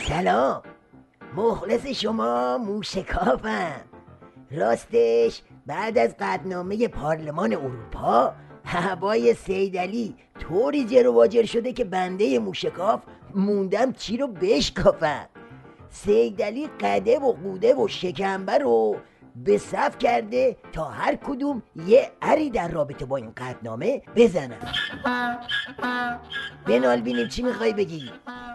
سلام، مخلص شما موشکافم. راستش بعد از قطعنامه پارلمان اروپا هوای سیدعلی طوری جر و واجر شده که بنده موشکاف موندم چی رو بشکافم. سیدعلی قده و قوده و شکمبه رو به صف کرده تا هر کدوم یه اری در رابطه با این قطعنامه بزنن. بنال بینیم چی میخوای بگی؟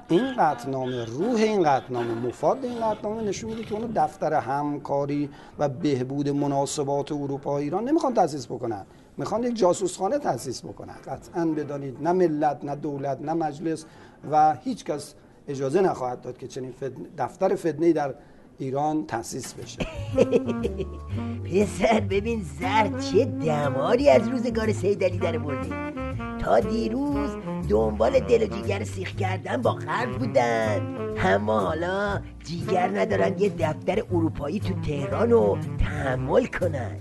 این قطعنامه، روح این قطعنامه، مفاد این قطعنامه نشون میده که اونو دفتر همکاری و بهبود مناسبات اروپا و ایران نمیخوان تأسیس بکنن، میخوان یک جاسوسخانه تأسیس بکنن. قطعاً بدانید نه ملت، نه دولت، نه مجلس و هیچ کس اجازه نخواهد داد که چنین دفتر فتنه‌ای در ایران تأسیس بشه. پسر ببین زرد چه دماری از روزگار سیدعلی در برده. تا دیروز دنبال دل و جیگر سیخ کردن با غرب بودن، اما حالا جیگر ندارن یه دفتر اروپایی تو تهران رو تحمل کنن.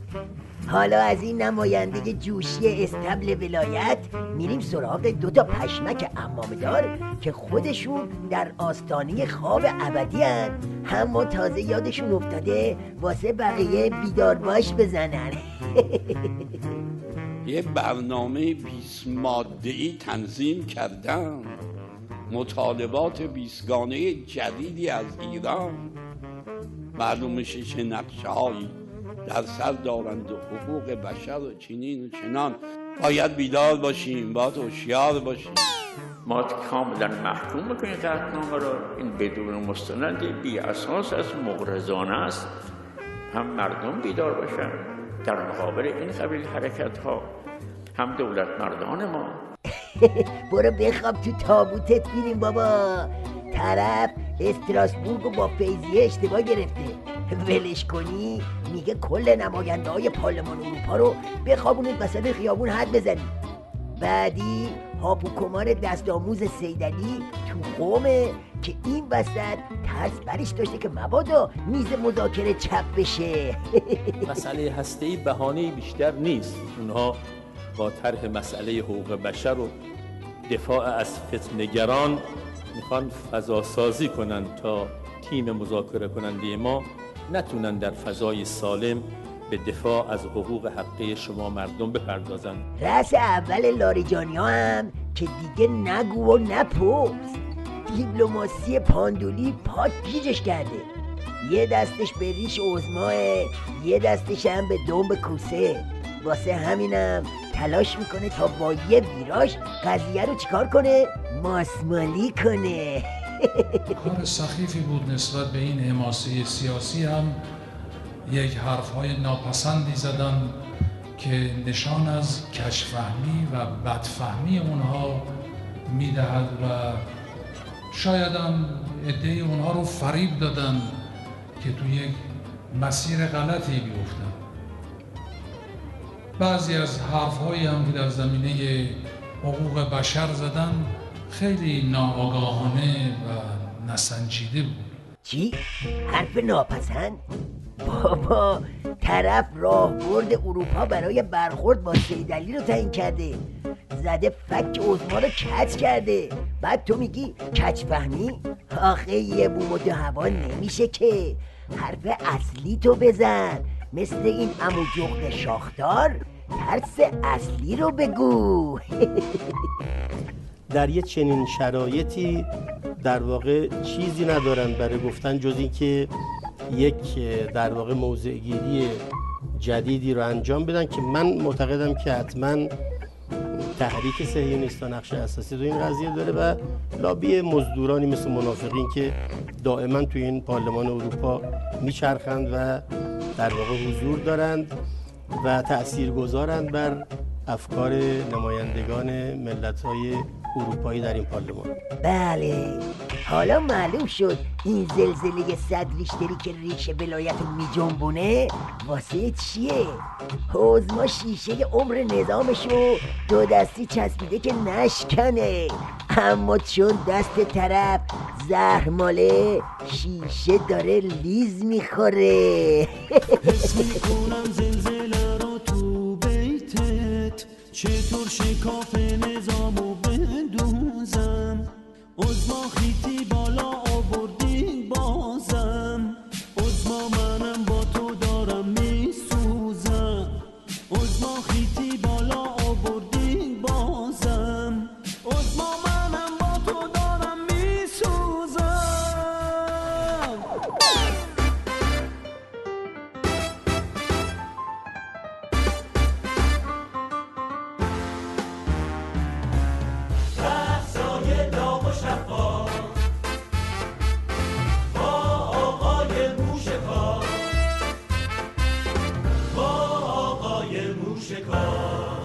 حالا از این نماینده جوشی استبل ولایت میریم سراغ 2 پشمک عمامه‌دار که خودشون در آستانه خواب ابدی هن، اما تازه یادشون افتاده واسه بقیه بیدار باش بزنن. یه برنامه 20 ماده‌ای تنظیم کردم، مطالبات 20 گانه جدیدی از ایران. معلوم میشه چه نقشه‌هایی در سر دارند و حقوق بشر و چنین و چنان. باید بیدار باشیم، باید هوشیار باشیم. ما کاملا محکوم میکنیم قطعنامه رو. این بدون مستند بی اساس از مغرضانه است. هم مردم بیدار باشن در مقابل این قبیل حرکت ها، هم دولت مردان ما. برو بخواب تو تابوتت بینیم بابا. طرف استراسبورگو با فیضیه اشتباه گرفته، ولش کنی میگه کل نماینده های پارلمان اروپا رو بخوابونید وسط خیابون حد بزنید. بعدی هاپوکمار دست آموز سیدعلی تو قومه که این وسط ترس برش داشته که مبادا میز مذاکره چپ بشه. مسئله هسته‌ای بهانه‌ای بیشتر نیست. اونها با طرح مسئله حقوق بشر و دفاع از فتنه‌گران میخوان فضا سازی کنن تا تیم مذاکره کننده ما نتونن در فضای سالم به دفاع از حقوق حقه شما مردم بپردازن. رأس اول لاریجانی ها هم که دیگه نگو و نپرس. دیپلماسی پاندولی پاک گیجش کرده. یه دستش به ریش عظماه، یه دستش هم به دنب کوسه. واسه همینم تلاش میکنه تا با یه ویراژ قضیه رو چیکار کنه؟ ماسمالی کنه. کار سخیفی بود نسبت به این حماسه سیاسی. هم یک حرفهای ناپسندی زدن که نشان از کژفهمی و بدفهمی اونها میدهد و شاید هم عده‌ای اونها رو فریب دادن که تو یک مسیر غلطی بیفتن. بعضی از حرفهایی هم که در زمینه حقوق بشر زدن خیلی ناآگاهانه و نسنجیده بود. چی؟ حرف ناپسند؟ بابا طرف راهبرد اروپا برای برخورد با سیدعلی رو تعیین کرده، زده فک عظما رو کج کرده، بعد تو میگی کج فهمی؟ آخه یه بوم و 2 هوا نمیشه که. حرف اصلی تو بزن، مثل این عمو جغد شاخدار ترس اصلی رو بگو. در یه چنین شرایطی در واقع چیزی ندارن برای گفتن جز این که یک در واقع موضع‌گیری جدیدی رو انجام بدن که من معتقدم که حتما تحریک صهیونیست‌ها نقش اساسی در این قضیه داره و لابی مزدورانی مثل منافقین که دائما توی این پارلمان اروپا میچرخند و در واقع حضور دارند و تأثیرگذارند بر افکار نمایندگان ملت‌های اروپایی در این پارلمان. بله، حالا معلوم شد این زلزله 100 ریشتری که ریش ولایت رو میجنبونه واسه چیه؟ حوزما شیشه عمر نظامشو 2 دستی چسبیده که نشکنه، اما چون دست طرف زهر ماله شیشه داره لیز میخوره. حس میکنم زلزله رو تو بیتت، چطور شکاف نظامو بدوزم، عظما خیتی بالا آوردی بازم، عظما منم با تو دارم میسوزم، عظما خیتی بالا آوردی بازم، عظما منم با تو دارم میسوزم. رقصای داغ و شفاف با آقای موشکار، با آقای موشکار.